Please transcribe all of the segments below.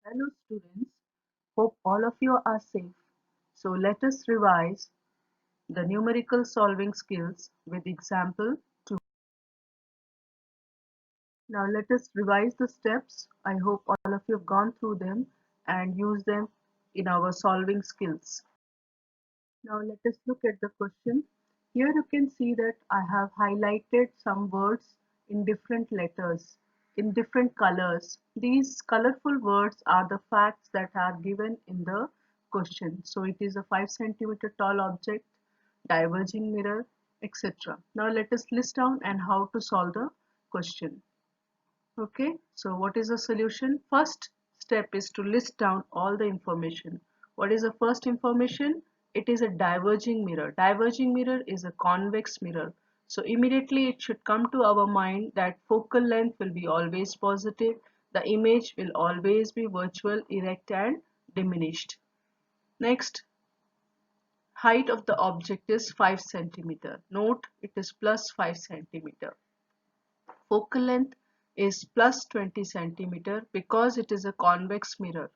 Hello students, hope all of you are safe. So let us revise the numerical solving skills with example 2. Now let us revise the steps. I hope all of you have gone through them and use them in our solving skills. Now let us look at the question. Here you can see that I have highlighted some words in different letters, in different colors. These colorful words are the facts that are given in the question. So it is a 5 centimeter tall object, diverging mirror, etc. Now let us list down and how to solve the question. Okay, so what is the solution? First step is to list down all the information. What is the first information? It is a diverging mirror. Diverging mirror is a convex mirror. So immediately it should come to our mind that focal length will be always positive. The image will always be virtual, erect and diminished. Next, height of the object is 5 centimeter. Note it is plus 5 centimeter. Focal length is plus 20 centimeter because it is a convex mirror.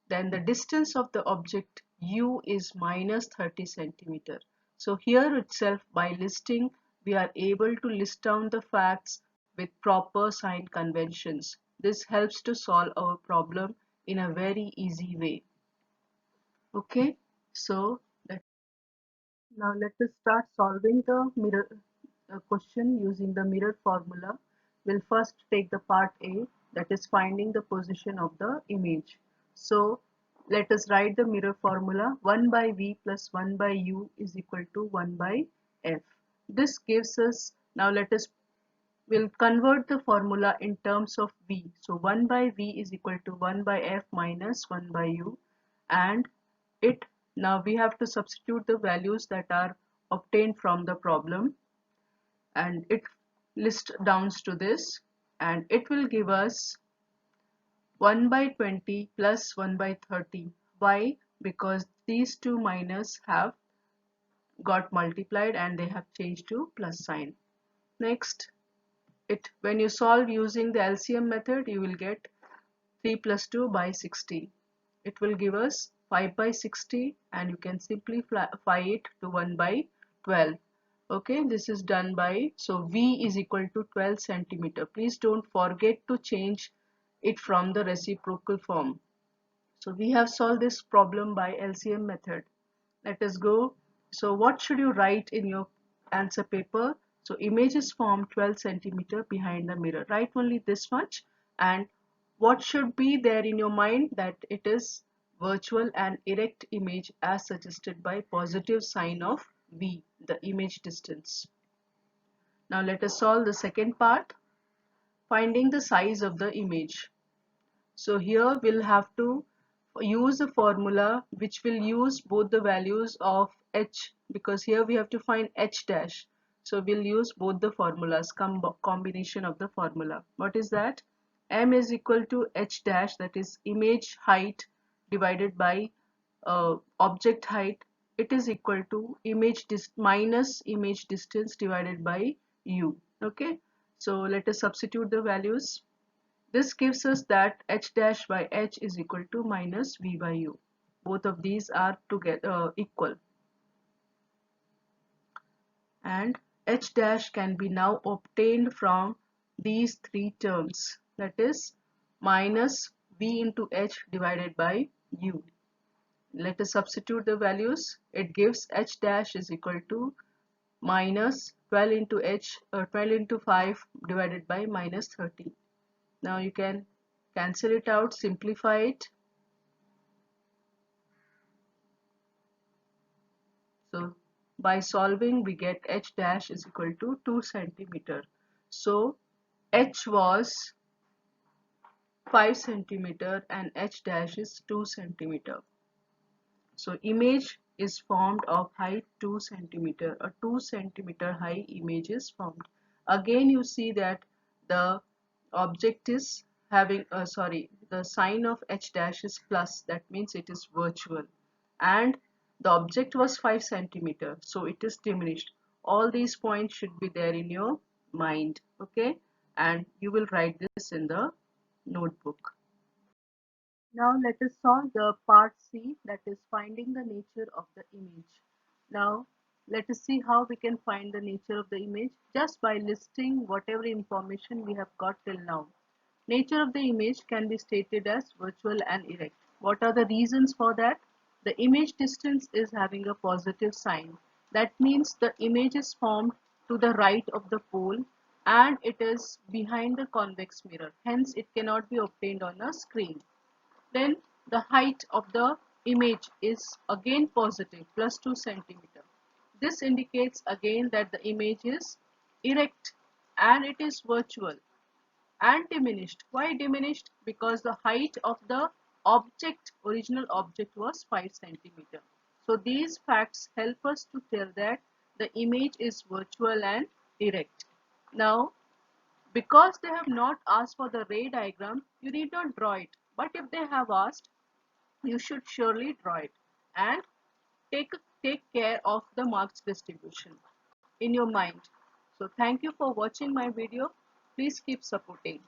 Then the distance of the object U is minus 30 centimeter. So here itself by listing we are able to list down the facts with proper sign conventions. This helps to solve our problem in a very easy way. Okay, so now let us start solving the mirror question using the mirror formula. We'll first take the part A, that is finding the position of the image. So let us write the mirror formula. 1 by V plus 1 by U is equal to 1 by F. This gives us, now let us, we'll convert the formula in terms of V. So 1 by V is equal to 1 by F minus 1 by U, and it, now we have to substitute the values that are obtained from the problem, and it list downs to this, and it will give us 1 by 20 plus 1 by 30. Why? Because these two minus have got multiplied and they have changed to plus sign. Next, it, when you solve using the LCM method, you will get 3 plus 2 by 60. It will give us 5 by 60, and you can simplify it to 1 by 12. Okay, this is done by, so V is equal to 12 centimeter. Please don't forget to change it from the reciprocal form. So we have solved this problem by LCM method. Let us go. So what should you write in your answer paper? So image is formed 12 centimeter behind the mirror. Write only this much, and what should be there in your mind, that it is virtual and erect image as suggested by positive sign of V, the image distance. Now let us solve the second part, finding the size of the image. So here we'll have to use a formula which will use both the values of h, because here we have to find h dash. So we'll use both the formulas, combination of the formula. What is that? M is equal to h dash, that is image height divided by object height. It is equal to minus image distance divided by u. Okay, so let us substitute the values. This gives us that h dash by h is equal to minus v by u. Both of these are together equal, and h dash can be now obtained from these three terms, that is minus v into h divided by u. Let us substitute the values. It gives h dash is equal to minus 12 into 12 into 5 divided by minus 30. Now you can cancel it out, simplify it. So by solving we get h dash is equal to 2 centimeter. So h was 5 centimeter and h dash is 2 centimeter. So image is formed of height 2 centimeter. A 2 centimeter high image is formed. Again you see that the object is having the sign of h dash is plus, that means it is virtual, and the object was 5 centimeter, so it is diminished. All these points should be there in your mind. Okay, and you will write this in the notebook. Now let us solve the part C, that is finding the nature of the image. Now let us see how we can find the nature of the image just by listing whatever information we have got till now. Nature of the image can be stated as virtual and erect. What are the reasons for that? The image distance is having a positive sign. That means the image is formed to the right of the pole and it is behind the convex mirror. Hence, it cannot be obtained on a screen. Then the height of the image is again positive, plus 2 centimeter. This indicates again that the image is erect and it is virtual and diminished. Why diminished? Because the height of the object, original object, was 5 centimeter. So these facts help us to tell that the image is virtual and erect. Now, because they have not asked for the ray diagram, you need not draw it. But if they have asked, you should surely draw it and take take care of the marks distribution in your mind. So thank you for watching my video. Please keep supporting.